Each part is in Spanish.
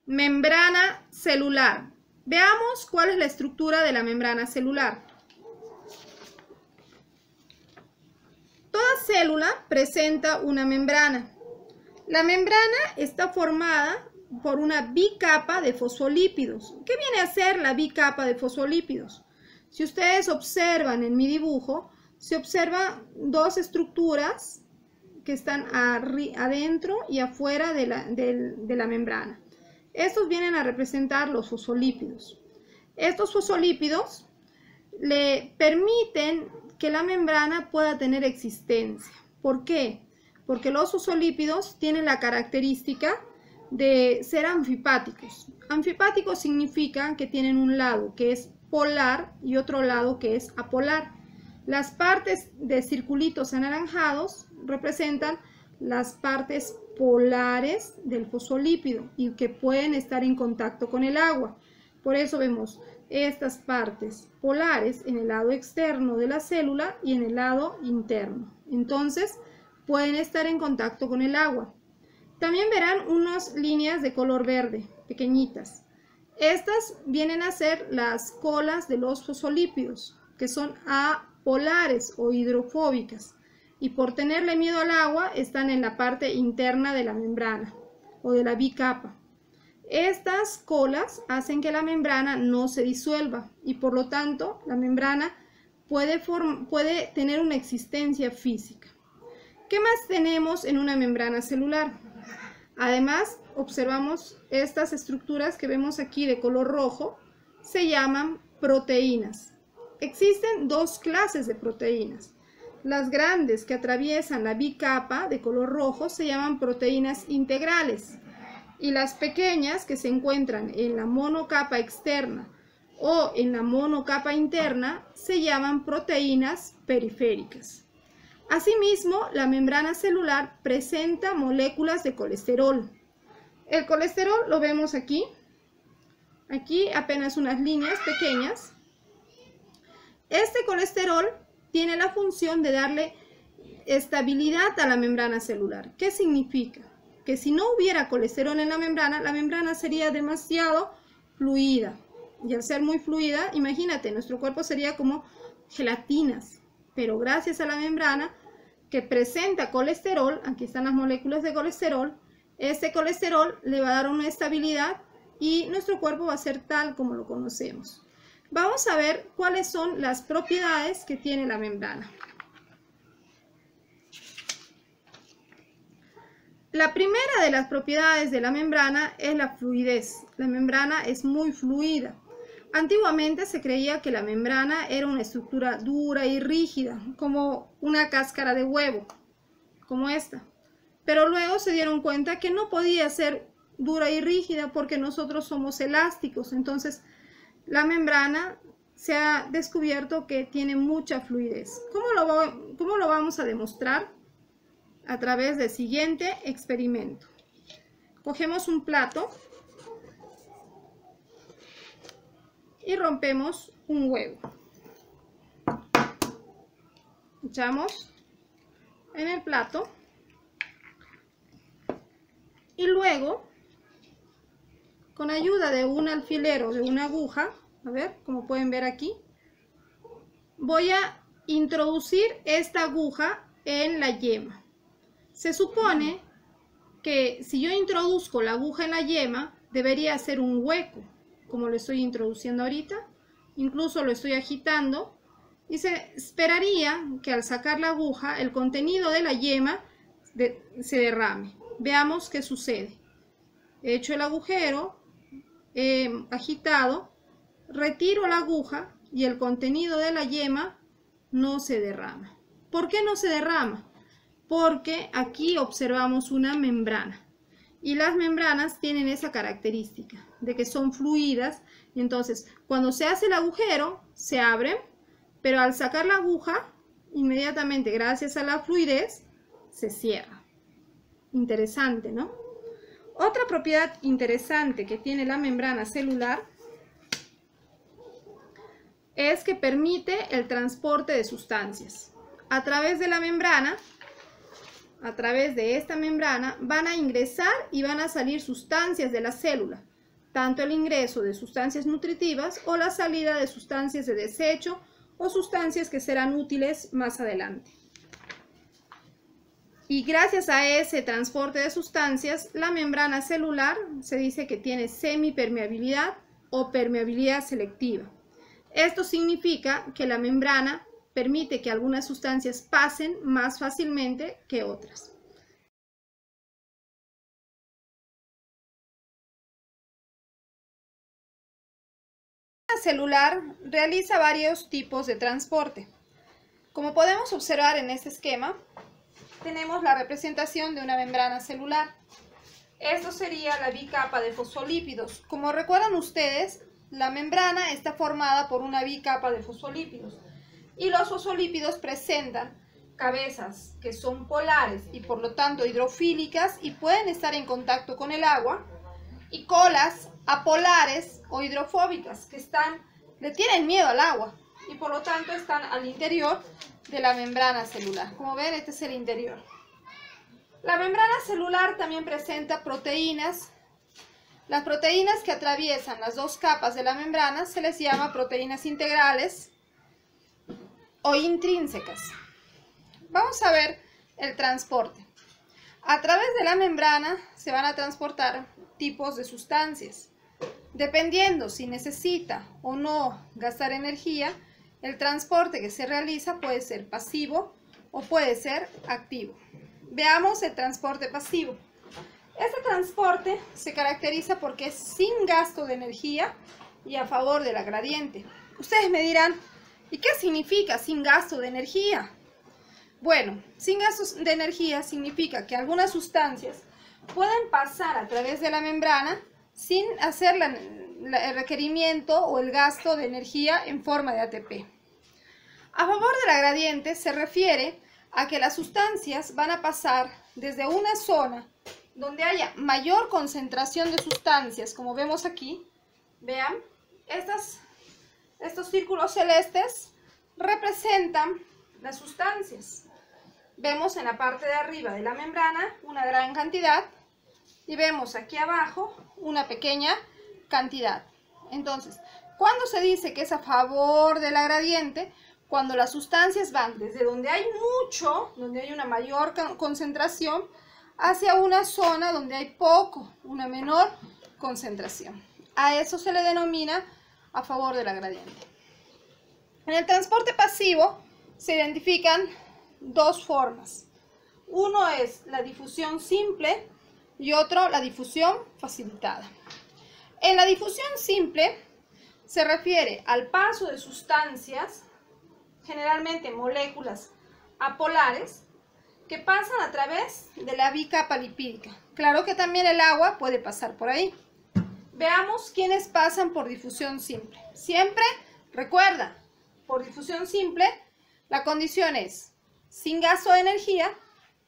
Membrana celular. Veamos cuál es la estructura de la membrana celular. Toda célula presenta una membrana. La membrana está formada por una bicapa de fosfolípidos. ¿Qué viene a ser la bicapa de fosfolípidos? Si ustedes observan en mi dibujo, se observan dos estructuras que están adentro y afuera de la membrana. Estos vienen a representar los fosfolípidos. Estos fosfolípidos le permiten que la membrana pueda tener existencia. ¿Por qué? Porque los fosfolípidos tienen la característica de ser anfipáticos. Anfipáticos significa que tienen un lado que es polar y otro lado que es apolar. Las partes de circulitos anaranjados representan las partes polares del fosfolípido y que pueden estar en contacto con el agua. Por eso vemos estas partes polares en el lado externo de la célula y en el lado interno. Entonces, pueden estar en contacto con el agua. También verán unas líneas de color verde, pequeñitas. Estas vienen a ser las colas de los fosfolípidos, que son apolares o hidrofóbicas, y por tenerle miedo al agua están en la parte interna de la membrana o de la bicapa. Estas colas hacen que la membrana no se disuelva y por lo tanto la membrana puede tener una existencia física. ¿Qué más tenemos en una membrana celular? Además, observamos estas estructuras que vemos aquí de color rojo, se llaman proteínas. Existen dos clases de proteínas. Las grandes que atraviesan la bicapa de color rojo se llaman proteínas integrales y las pequeñas que se encuentran en la monocapa externa o en la monocapa interna se llaman proteínas periféricas. Asimismo, la membrana celular presenta moléculas de colesterol. El colesterol lo vemos aquí. Aquí apenas unas líneas pequeñas. Este colesterol tiene la función de darle estabilidad a la membrana celular. ¿Qué significa? Que si no hubiera colesterol en la membrana sería demasiado fluida. Y al ser muy fluida, imagínate, nuestro cuerpo sería como gelatinas. Pero gracias a la membrana que presenta colesterol, aquí están las moléculas de colesterol, este colesterol le va a dar una estabilidad y nuestro cuerpo va a ser tal como lo conocemos. Vamos a ver cuáles son las propiedades que tiene la membrana. La primera de las propiedades de la membrana es la fluidez. La membrana es muy fluida. Antiguamente se creía que la membrana era una estructura dura y rígida, como una cáscara de huevo, como esta. Pero luego se dieron cuenta que no podía ser dura y rígida porque nosotros somos elásticos. Entonces, la membrana se ha descubierto que tiene mucha fluidez. ¿Cómo lo vamos a demostrar? A través del siguiente experimento. Cogemos un plato y rompemos un huevo. Echamos en el plato y luego, con ayuda de un alfiler o de una aguja, a ver, como pueden ver aquí, voy a introducir esta aguja en la yema. Se supone que si yo introduzco la aguja en la yema, debería hacer un hueco, como lo estoy introduciendo ahorita. Incluso lo estoy agitando y se esperaría que al sacar la aguja el contenido de la yema se derrame. Veamos qué sucede. He hecho el agujero, he agitado, retiro la aguja y el contenido de la yema no se derrama. ¿Por qué no se derrama? Porque aquí observamos una membrana. Y las membranas tienen esa característica de que son fluidas y entonces cuando se hace el agujero se abren, pero al sacar la aguja inmediatamente gracias a la fluidez se cierra. Interesante, ¿no? Otra propiedad interesante que tiene la membrana celular es que permite el transporte de sustancias. A través de la membrana, a través de esta membrana, van a ingresar y van a salir sustancias de la célula. tanto el ingreso de sustancias nutritivas o la salida de sustancias de desecho o sustancias que serán útiles más adelante. Y gracias a ese transporte de sustancias, la membrana celular se dice que tiene semipermeabilidad o permeabilidad selectiva. Esto significa que la membrana permite que algunas sustancias pasen más fácilmente que otras. La membrana celular realiza varios tipos de transporte. Como podemos observar en este esquema, tenemos la representación de una membrana celular. Esto sería la bicapa de fosfolípidos. Como recuerdan ustedes, la membrana está formada por una bicapa de fosfolípidos y los fosfolípidos presentan cabezas que son polares y por lo tanto hidrofílicas y pueden estar en contacto con el agua, y colas apolares o hidrofóbicas que le tienen miedo al agua y por lo tanto están al interior de la membrana celular. Como ven, este es el interior. La membrana celular también presenta proteínas. Las proteínas que atraviesan las dos capas de la membrana se les llama proteínas integrales o intrínsecas. Vamos a ver el transporte. A través de la membrana se van a transportar tipos de sustancias. Dependiendo si necesita o no gastar energía, el transporte que se realiza puede ser pasivo o puede ser activo. Veamos el transporte pasivo. Este transporte se caracteriza porque es sin gasto de energía y a favor de la gradiente. Ustedes me dirán, ¿y qué significa sin gasto de energía? Bueno, sin gasto de energía significa que algunas sustancias pueden pasar a través de la membrana sin hacer el requerimiento o el gasto de energía en forma de ATP. A favor de la gradiente se refiere a que las sustancias van a pasar desde una zona donde haya mayor concentración de sustancias, como vemos aquí. Vean, estos círculos celestes representan las sustancias. Vemos en la parte de arriba de la membrana una gran cantidad y vemos aquí abajo una pequeña cantidad. Entonces, ¿cuándo se dice que es a favor de la gradiente? Cuando las sustancias van desde donde hay mucho, donde hay una mayor concentración, hacia una zona donde hay poco, una menor concentración. A eso se le denomina a favor de la gradiente. En el transporte pasivo se identifican dos formas. Uno es la difusión simple y otro la difusión facilitada. En la difusión simple se refiere al paso de sustancias, generalmente moléculas apolares, que pasan a través de la bicapa lipídica. Claro que también el agua puede pasar por ahí. Veamos quiénes pasan por difusión simple. Siempre, recuerda, por difusión simple, la condición es sin gasto de energía,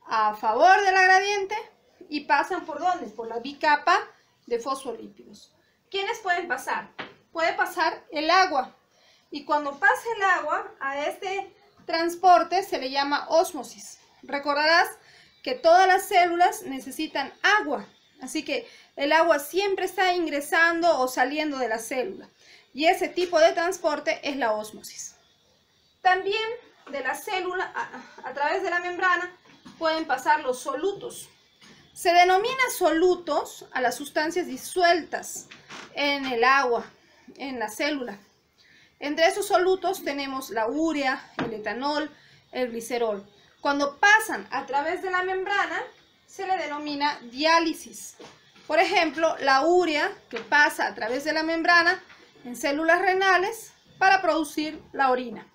a favor de la gradiente, y pasan ¿por dónde? Por la bicapa de fosfolípidos. ¿Quiénes pueden pasar? Puede pasar el agua. Y cuando pase el agua, a este transporte se le llama ósmosis. Recordarás que todas las células necesitan agua, así que el agua siempre está ingresando o saliendo de la célula. Y ese tipo de transporte es la ósmosis. También de la célula, a través de la membrana, pueden pasar los solutos. Se denomina solutos a las sustancias disueltas en el agua, en la célula. Entre esos solutos tenemos la urea, el etanol, el glicerol. Cuando pasan a través de la membrana, se le denomina diálisis. Por ejemplo, la urea que pasa a través de la membrana en células renales para producir la orina.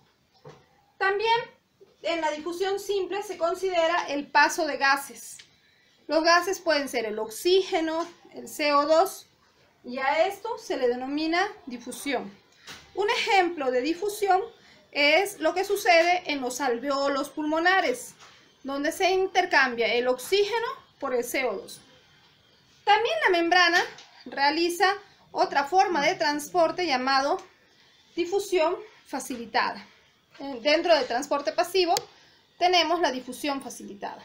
También en la difusión simple se considera el paso de gases. Los gases pueden ser el oxígeno, el CO2, y a esto se le denomina difusión. Un ejemplo de difusión es lo que sucede en los alveolos pulmonares, donde se intercambia el oxígeno por el CO2. También la membrana realiza otra forma de transporte llamado difusión facilitada. Dentro del transporte pasivo tenemos la difusión facilitada.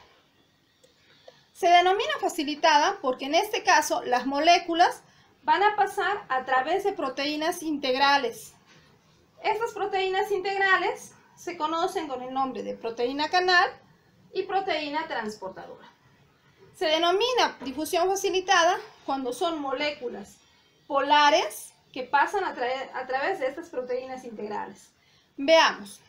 Se denomina facilitada porque en este caso las moléculas van a pasar a través de proteínas integrales. Estas proteínas integrales se conocen con el nombre de proteína canal y proteína transportadora. Se denomina difusión facilitada cuando son moléculas polares que pasan a través de estas proteínas integrales. Veamos.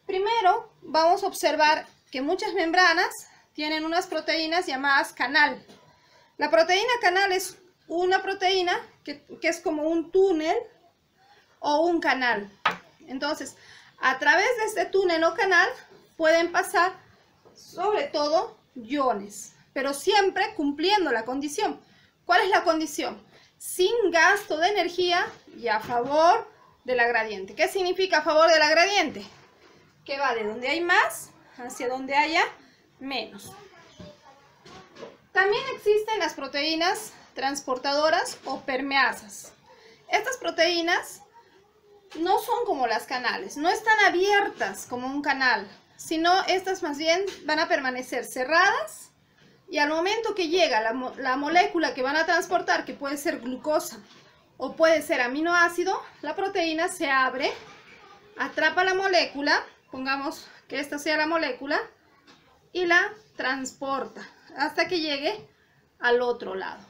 Primero vamos a observar que muchas membranas tienen unas proteínas llamadas canal. La proteína canal es una proteína que es como un túnel o un canal. Entonces, a través de este túnel o canal pueden pasar sobre todo iones, pero siempre cumpliendo la condición. ¿Cuál es la condición? Sin gasto de energía y a favor de la gradiente. ¿Qué significa a favor de la gradiente? Que va de donde hay más hacia donde haya menos. También existen las proteínas transportadoras o permeasas. Estas proteínas no son como las canales, no están abiertas como un canal, sino estas más bien van a permanecer cerradas y al momento que llega la molécula que van a transportar, que puede ser glucosa o puede ser aminoácido, la proteína se abre, atrapa la molécula, pongamos que esta sea la molécula, y la transporta hasta que llegue al otro lado.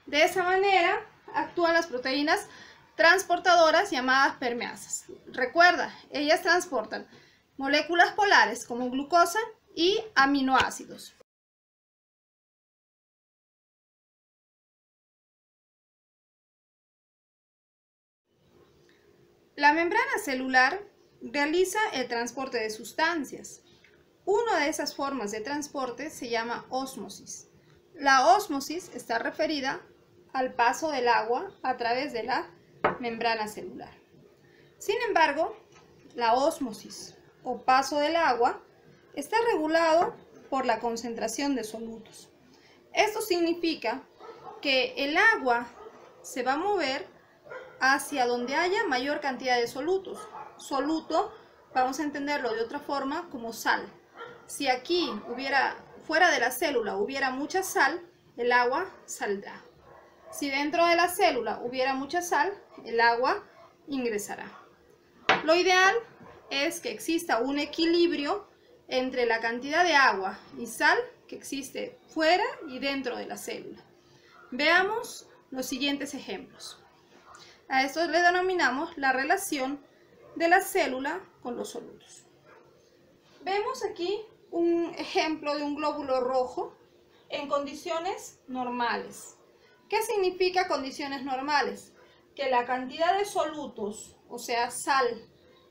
De esa manera actúan las proteínas transportadoras llamadas permeasas. Recuerda, ellas transportan moléculas polares como glucosa y aminoácidos. La membrana celular realiza el transporte de sustancias. Una de esas formas de transporte se llama ósmosis. La ósmosis está referida al paso del agua a través de la membrana celular. Sin embargo, la ósmosis o paso del agua está regulado por la concentración de solutos. Esto significa que el agua se va a mover hacia donde haya mayor cantidad de solutos. Soluto, vamos a entenderlo de otra forma, como sal. Si aquí fuera de la célula hubiera mucha sal, el agua saldrá. Si dentro de la célula hubiera mucha sal, el agua ingresará. Lo ideal es que exista un equilibrio entre la cantidad de agua y sal que existe fuera y dentro de la célula. Veamos los siguientes ejemplos. A esto le denominamos la relación de la célula con los solutos. Vemos aquí un ejemplo de un glóbulo rojo en condiciones normales. ¿Qué significa condiciones normales? Que la cantidad de solutos, o sea, sal,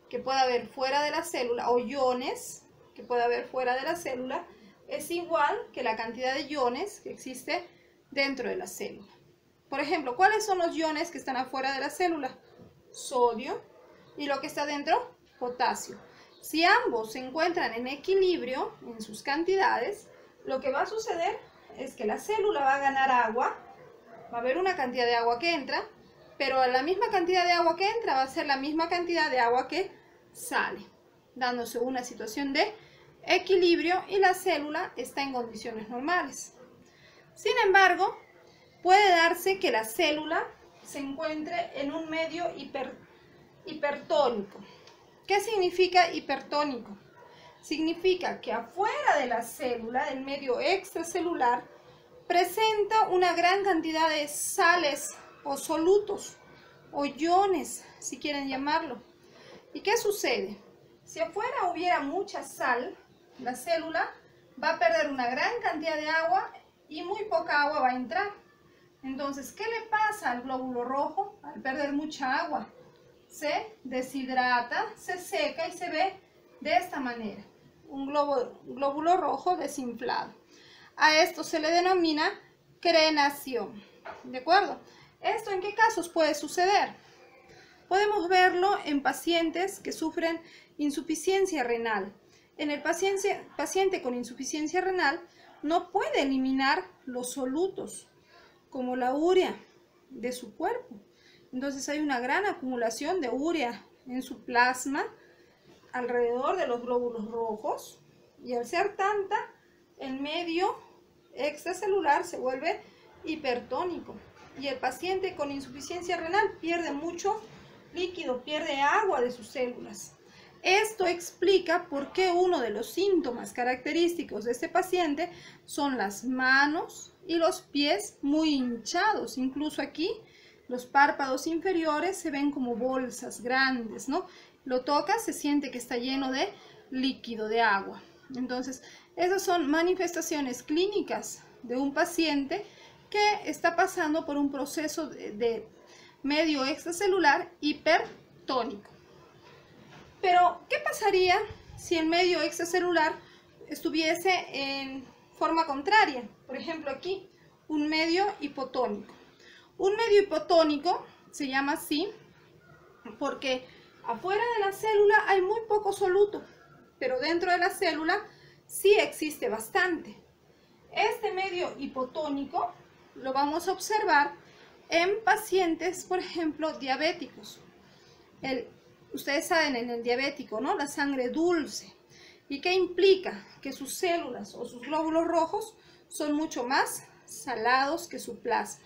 que pueda haber fuera de la célula, o iones que pueda haber fuera de la célula, es igual que la cantidad de iones que existe dentro de la célula. Por ejemplo, ¿cuáles son los iones que están afuera de la célula? Sodio, y lo que está dentro, potasio. Si ambos se encuentran en equilibrio en sus cantidades, lo que va a suceder es que la célula va a ganar agua, va a haber una cantidad de agua que entra, pero la misma cantidad de agua que entra va a ser la misma cantidad de agua que sale, dándose una situación de equilibrio y la célula está en condiciones normales. Sin embargo, puede darse que la célula se encuentre en un medio hipertónico. ¿Qué significa hipertónico? Significa que afuera de la célula, del medio extracelular, presenta una gran cantidad de sales o solutos o iones, si quieren llamarlo. ¿Y qué sucede? Si afuera hubiera mucha sal, la célula va a perder una gran cantidad de agua y muy poca agua va a entrar. Entonces, ¿qué le pasa al glóbulo rojo al perder mucha agua? Se deshidrata, se seca y se ve de esta manera. Un glóbulo rojo desinflado. A esto se le denomina crenación. ¿De acuerdo? ¿Esto en qué casos puede suceder? Podemos verlo en pacientes que sufren insuficiencia renal. En el paciente con insuficiencia renal no puede eliminar los solutos, como la urea de su cuerpo. Entonces hay una gran acumulación de urea en su plasma alrededor de los glóbulos rojos y al ser tanta, el medio extracelular se vuelve hipertónico. y el paciente con insuficiencia renal pierde mucho líquido, pierde agua de sus células. Esto explica por qué uno de los síntomas característicos de este paciente son las manos y los pies muy hinchados. Incluso aquí los párpados inferiores se ven como bolsas grandes, ¿no? Lo tocas, se siente que está lleno de líquido, de agua. Entonces, esas son manifestaciones clínicas de un paciente que está pasando por un proceso de medio extracelular hipertónico. Pero, ¿qué pasaría si el medio extracelular estuviese en forma contraria? Por ejemplo, aquí, un medio hipotónico. Un medio hipotónico se llama así porque afuera de la célula hay muy poco soluto, pero dentro de la célula sí existe bastante. Este medio hipotónico lo vamos a observar en pacientes, por ejemplo, diabéticos. Ustedes saben, en el diabético, ¿no? La sangre dulce. ¿Y qué implica? Que sus células o sus glóbulos rojos son mucho más salados que su plasma.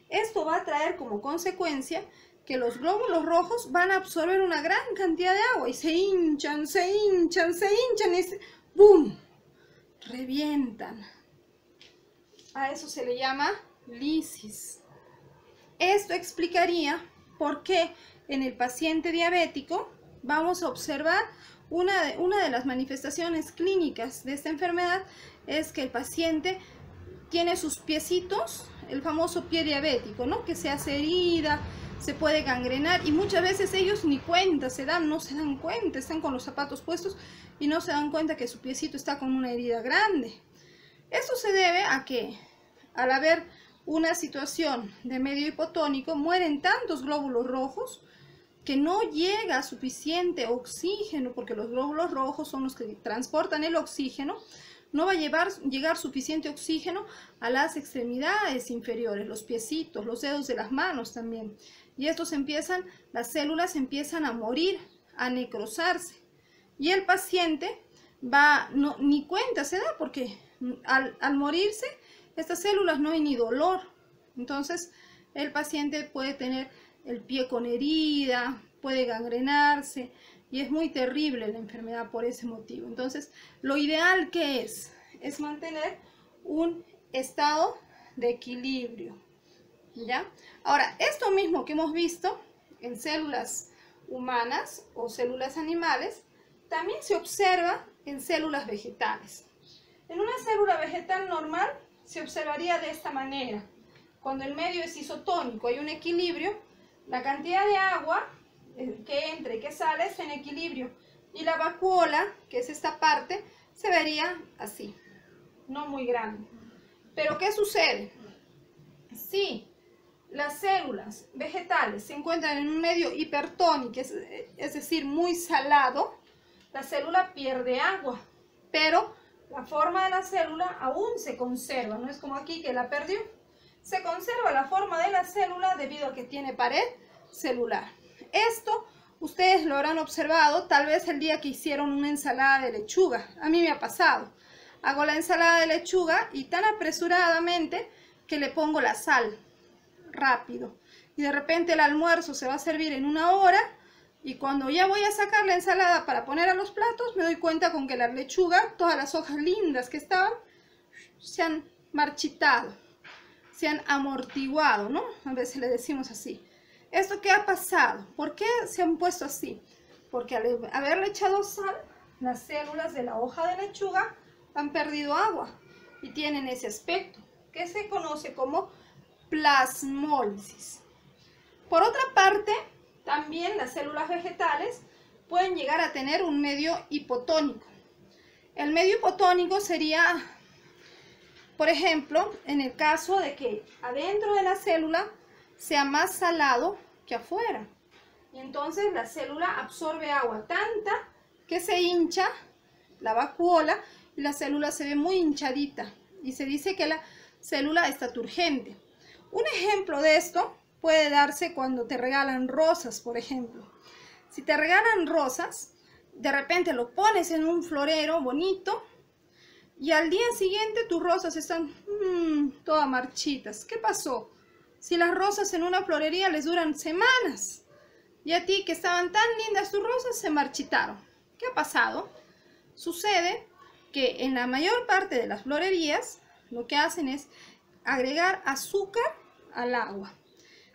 Esto va a traer como consecuencia que los glóbulos rojos van a absorber una gran cantidad de agua y se hinchan, se hinchan, se hinchan y ¡boom! Revientan. A eso se le llama lisis. Esto explicaría por qué en el paciente diabético vamos a observar una de las manifestaciones clínicas de esta enfermedad es que el paciente tiene sus piecitos, el famoso pie diabético, ¿no? Que se hace herida, se puede gangrenar y muchas veces ellos ni cuenta no se dan cuenta, están con los zapatos puestos y no se dan cuenta que su piecito está con una herida grande. Esto se debe a que al haber una situación de medio hipotónico mueren tantos glóbulos rojos que no llega suficiente oxígeno, porque los glóbulos rojos son los que transportan el oxígeno. No va a llegar suficiente oxígeno a las extremidades inferiores, los piecitos, los dedos de las manos también. Y las células empiezan a morir, a necrosarse. Y el paciente ni cuenta se da, porque al morirse, estas células no hay ni dolor. Entonces, el paciente puede tener el pie con herida, puede gangrenarse, y es muy terrible la enfermedad por ese motivo. Entonces, lo ideal que es mantener un estado de equilibrio, ¿ya? Ahora, esto mismo que hemos visto en células humanas o células animales, también se observa en células vegetales. En una célula vegetal normal se observaría de esta manera. Cuando el medio es isotónico, hay un equilibrio, la cantidad de agua que entra y que sale es en equilibrio. Y la vacuola, que es esta parte, se vería así, no muy grande. Pero ¿qué sucede? Si las células vegetales se encuentran en un medio hipertónico, es decir, muy salado, la célula pierde agua, pero la forma de la célula aún se conserva, no es como aquí que la perdió. Se conserva la forma de la célula debido a que tiene pared celular. Esto ustedes lo habrán observado tal vez el día que hicieron una ensalada de lechuga. A mí me ha pasado. Hago la ensalada de lechuga y tan apresuradamente que le pongo la sal rápido. Y de repente el almuerzo se va a servir en 1 hora y cuando ya voy a sacar la ensalada para poner a los platos me doy cuenta con que la lechuga, todas las hojas lindas que estaban, se han marchitado, se han amortiguado, ¿no? A veces le decimos así. ¿Esto qué ha pasado? ¿Por qué se han puesto así? Porque al haberle echado sal, las células de la hoja de lechuga han perdido agua y tienen ese aspecto que se conoce como plasmólisis. Por otra parte, también las células vegetales pueden llegar a tener un medio hipotónico. El medio hipotónico sería, por ejemplo, en el caso de que adentro de la célula sea más salado que afuera. Y entonces la célula absorbe agua tanta que se hincha la vacuola y la célula se ve muy hinchadita. Y se dice que la célula está turgente. Un ejemplo de esto puede darse cuando te regalan rosas, por ejemplo. Si te regalan rosas, de repente lo pones en un florero bonito y al día siguiente tus rosas están todas marchitas. ¿Qué pasó? Si las rosas en una florería les duran semanas, y a ti que estaban tan lindas tus rosas se marchitaron. ¿Qué ha pasado? Sucede que en la mayor parte de las florerías lo que hacen es agregar azúcar al agua.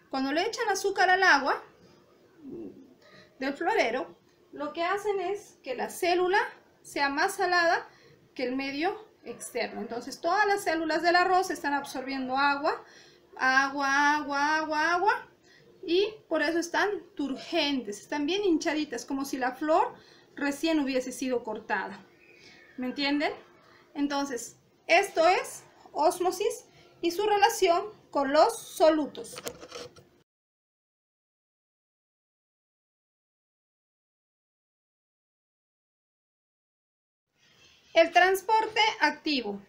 Cuando le echan azúcar al agua del florero, lo que hacen es que la célula sea más salada que el medio externo. Entonces todas las células de la rosa están absorbiendo agua, y por eso están turgentes, están bien hinchaditas, como si la flor recién hubiese sido cortada. ¿Me entienden? Entonces, esto es ósmosis y su relación con los solutos. El transporte activo.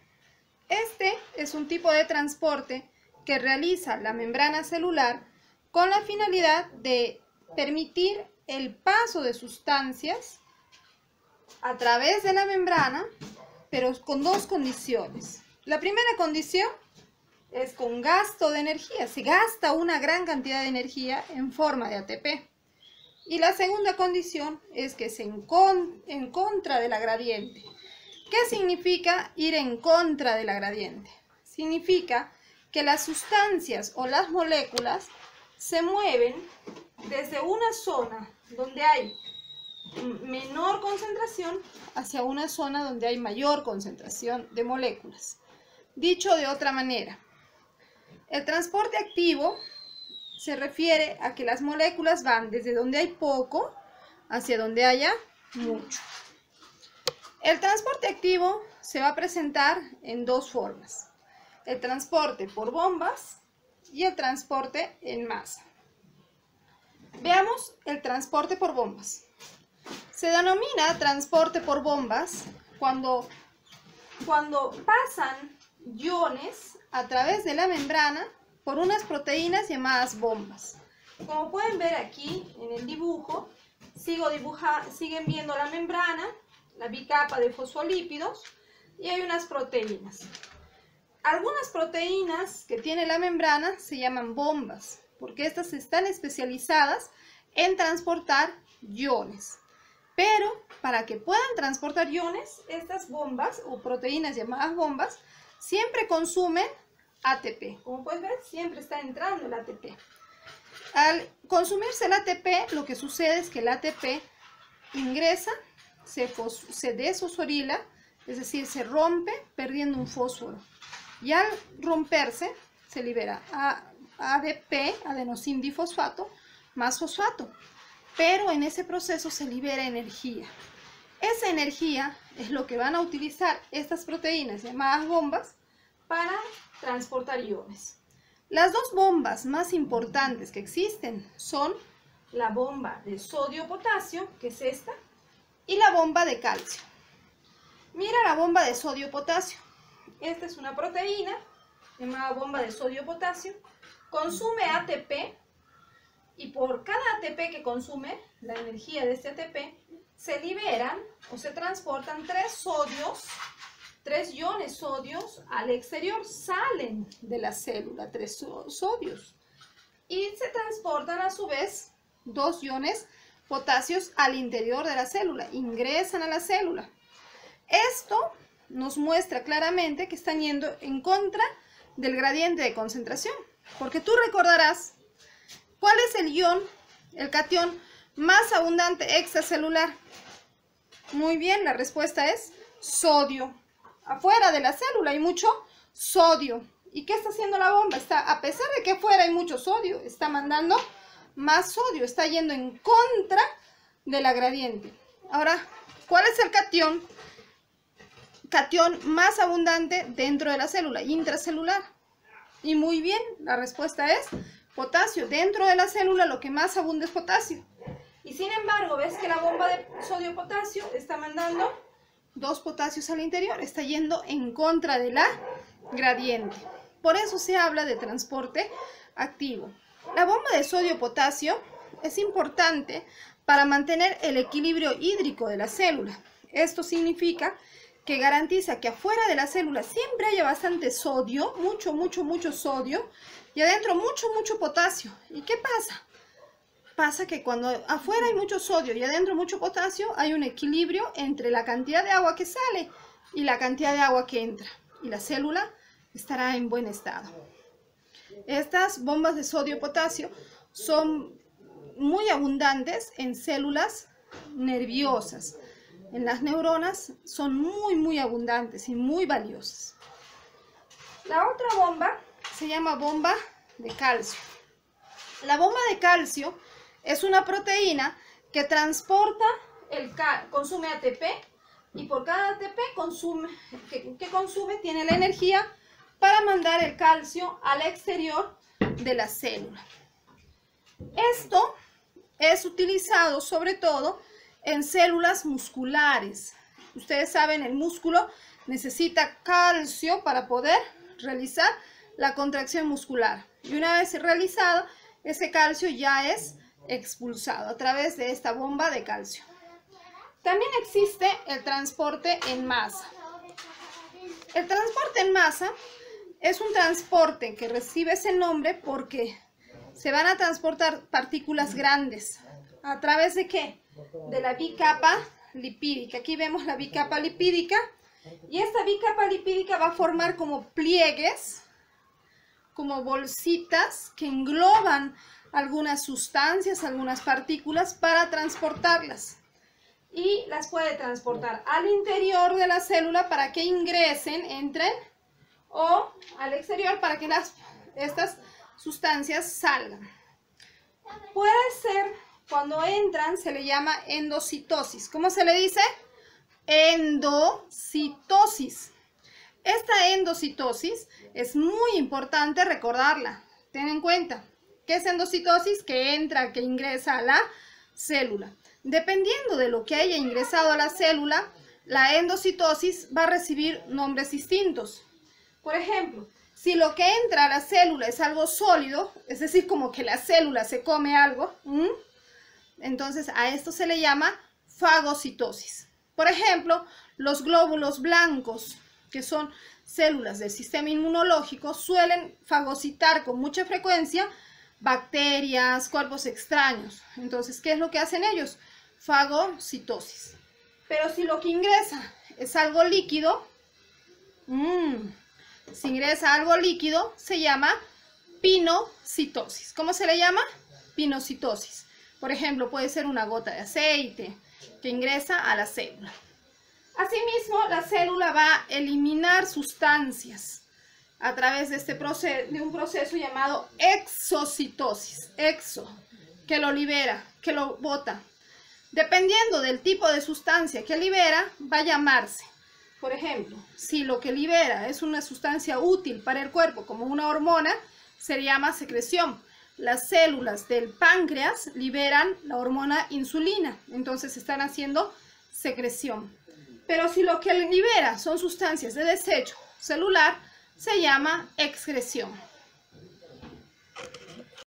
Este es un tipo de transporte que realiza la membrana celular con la finalidad de permitir el paso de sustancias a través de la membrana, pero con dos condiciones. La primera condición es con gasto de energía, se gasta una gran cantidad de energía en forma de ATP. Y la segunda condición es que es en contra de la gradiente. ¿Qué significa ir en contra de la gradiente? Significa que las sustancias o las moléculas se mueven desde una zona donde hay menor concentración hacia una zona donde hay mayor concentración de moléculas. Dicho de otra manera, el transporte activo se refiere a que las moléculas van desde donde hay poco hacia donde haya mucho. El transporte activo se va a presentar en dos formas: el transporte por bombas y el transporte en masa. Veamos el transporte por bombas. Se denomina transporte por bombas cuando pasan iguiones a través de la membrana por unas proteínas llamadas bombas. Como pueden ver aquí en el dibujo, siguen viendo la membrana, la bicapa de fosfolípidos, y hay unas proteínas. Algunas proteínas que tiene la membrana se llaman bombas, porque estas están especializadas en transportar iones. Pero para que puedan transportar iones, estas bombas o proteínas llamadas bombas siempre consumen ATP. Como pueden ver, siempre está entrando el ATP. Al consumirse el ATP, lo que sucede es que el ATP ingresa, se desfosforila, es decir, se rompe perdiendo un fósforo. Y al romperse, se libera ADP, adenosín difosfato, más fosfato. Pero en ese proceso se libera energía. Esa energía es lo que van a utilizar estas proteínas llamadas bombas para transportar iones. Las dos bombas más importantes que existen son la bomba de sodio-potasio, que es esta, y la bomba de calcio. Mira la bomba de sodio-potasio. Esta es una proteína llamada bomba de sodio-potasio. Consume ATP y por cada ATP que consume, la energía de este ATP, se liberan o se transportan 3 iones sodios al exterior, salen de la célula 3 sodios y se transportan a su vez 2 iones potasios al interior de la célula, ingresan a la célula. Esto nos muestra claramente que están yendo en contra del gradiente de concentración, porque tú recordarás cuál es el ion, el catión más abundante extracelular. Muy bien, la respuesta es sodio. Afuera de la célula hay mucho sodio. ¿Y qué está haciendo la bomba? A pesar de que afuera hay mucho sodio, está mandando más sodio, está yendo en contra de la gradiente. Ahora, ¿cuál es el catión más abundante dentro de la célula, intracelular? Y muy bien, la respuesta es potasio. Dentro de la célula lo que más abunda es potasio. Y sin embargo, ves que la bomba de sodio-potasio está mandando 2 potasios al interior, está yendo en contra de la gradiente. Por eso se habla de transporte activo. La bomba de sodio-potasio es importante para mantener el equilibrio hídrico de la célula. Esto significa que garantiza que afuera de la célula siempre haya bastante sodio, mucho sodio, y adentro mucho potasio. ¿Y qué pasa? Pasa que cuando afuera hay mucho sodio y adentro mucho potasio, hay un equilibrio entre la cantidad de agua que sale y la cantidad de agua que entra. Y la célula estará en buen estado. Estas bombas de sodio-potasio son muy abundantes en células nerviosas. En las neuronas son muy abundantes y muy valiosas. La otra bomba se llama bomba de calcio. La bomba de calcio es una proteína que transporta consume ATP, y por cada ATP que consume tiene la energía para mandar el calcio al exterior de la célula. Esto es utilizado sobre todo en células musculares. Ustedes saben, el músculo necesita calcio para poder realizar la contracción muscular. Y una vez realizado, ese calcio ya es expulsado a través de esta bomba de calcio. También existe el transporte en masa. El transporte en masa es un transporte que recibe ese nombre porque se van a transportar partículas grandes. ¿A través de qué? De la bicapa lipídica. Aquí vemos la bicapa lipídica, y esta bicapa lipídica va a formar como pliegues, como bolsitas que engloban algunas sustancias, algunas partículas para transportarlas. Y las puede transportar al interior de la célula para que ingresen, entren, o al exterior para que estas sustancias salgan. Puede ser, cuando entran, se le llama endocitosis. ¿Cómo se le dice? Endocitosis. Esta endocitosis es muy importante recordarla. Ten en cuenta. ¿Qué es endocitosis? Que entra, que ingresa a la célula. Dependiendo de lo que haya ingresado a la célula, la endocitosis va a recibir nombres distintos. Por ejemplo, si lo que entra a la célula es algo sólido, es decir, como que la célula se come algo, entonces a esto se le llama fagocitosis. Por ejemplo, los glóbulos blancos, que son células del sistema inmunológico, suelen fagocitar con mucha frecuencia bacterias, cuerpos extraños. Entonces, ¿qué es lo que hacen ellos? Fagocitosis. Pero si lo que ingresa es algo líquido, si ingresa algo líquido, se llama pinocitosis. ¿Cómo se le llama? Pinocitosis. Por ejemplo, puede ser una gota de aceite que ingresa a la célula. Asimismo, la célula va a eliminar sustancias a través de un proceso llamado exocitosis. Exo, que lo libera, que lo bota. Dependiendo del tipo de sustancia que libera, va a llamarse. Por ejemplo, si lo que libera es una sustancia útil para el cuerpo, como una hormona, se llama secreción. Las células del páncreas liberan la hormona insulina, entonces están haciendo secreción. Pero si lo que libera son sustancias de desecho celular, se llama excreción.